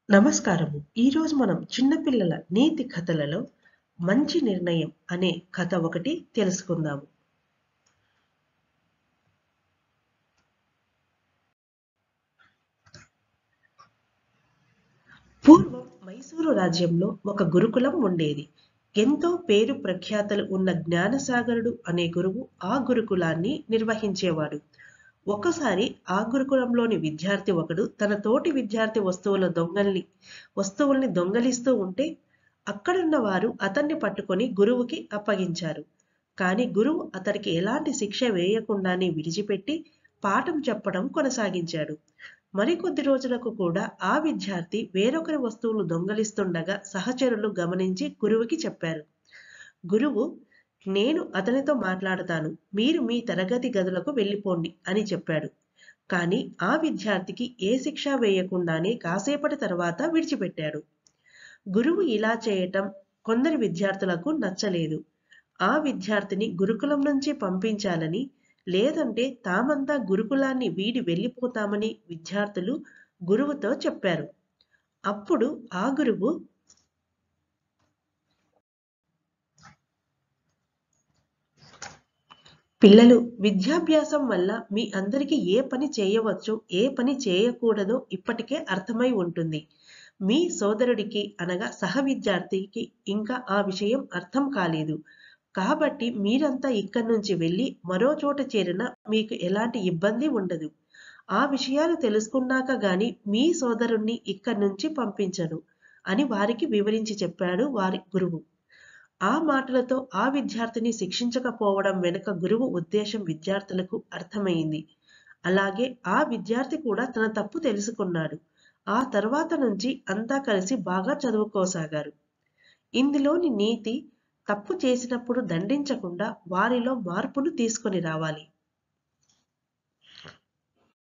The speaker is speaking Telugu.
నమస్కారము. ఈరోజు మనం చిన్నపిల్లల నీతి కథలలో మంచి నిర్ణయం అనే కథ ఒకటి తెలుసుకుందాము. పూర్వం మైసూరు రాజ్యంలో ఒక గురుకులం ఉండేది. ఎంతో పేరు ప్రఖ్యాతలు ఉన్న జ్ఞానసాగరుడు అనే గురువు ఆ గురుకులాన్ని నిర్వహించేవాడు. ఒకసారి ఆ గురుకులంలోని విద్యార్థి ఒకడు తన తోటి విద్యార్థి వస్తువుల్ని దొంగలిస్తూ ఉంటే అక్కడున్న వారు అతన్ని పట్టుకొని గురువుకి అప్పగించారు. కానీ గురువు అతనికి ఎలాంటి శిక్ష వేయకుండానే విడిచిపెట్టి పాఠం చెప్పడం కొనసాగించాడు. మరికొద్ది రోజులకు కూడా ఆ విద్యార్థి వేరొకరి వస్తువులు దొంగలిస్తుండగా సహచరులు గమనించి గురువుకి చెప్పారు. గురువు, నేను అతనితో మాట్లాడతాను, మీరు మీ తరగతి గదులకు వెళ్ళిపోండి అని చెప్పాడు. కానీ ఆ విద్యార్థికి ఏ శిక్ష వేయకుండానే కాసేపటి తర్వాత విడిచిపెట్టాడు. గురువు ఇలా చేయటం కొందరి విద్యార్థులకు నచ్చలేదు. ఆ విద్యార్థిని గురుకులం నుంచి పంపించాలని, లేదంటే తామంతా గురుకులాన్ని వీడి వెళ్ళిపోతామని విద్యార్థులు గురువుతో చెప్పారు. అప్పుడు ఆ గురువు, పిల్లలు, విద్యాభ్యాసం వల్ల మీ అందరికీ ఏ పని చేయవచ్చో ఏ పని చేయకూడదో ఇప్పటికే అర్థమై ఉంటుంది. మీ సోదరుడికి అనగా సహ విద్యార్థికి ఇంకా ఆ విషయం అర్థం కాలేదు. కాబట్టి మీరంతా ఇక్కడి నుంచి వెళ్ళి మరో చోట చేరినా మీకు ఎలాంటి ఇబ్బంది ఉండదు. ఆ విషయాలు తెలుసుకున్నాక గాని మీ సోదరుణ్ణి ఇక్కడి నుంచి పంపించను అని వారికి వివరించి చెప్పాడు వారి గురువు. ఆ మాటలతో ఆ విద్యార్థిని శిక్షించకపోవడం వెనుక గురువు ఉద్దేశం విద్యార్థులకు అర్థమైంది. అలాగే ఆ విద్యార్థి కూడా తన తప్పు తెలుసుకున్నాడు. ఆ తర్వాత నుంచి అంతా కలిసి బాగా చదువుకోసాగారు. ఇందులోని నీతి, తప్పు చేసినప్పుడు దండించకుండా వారిలో మార్పును తీసుకొని రావాలి.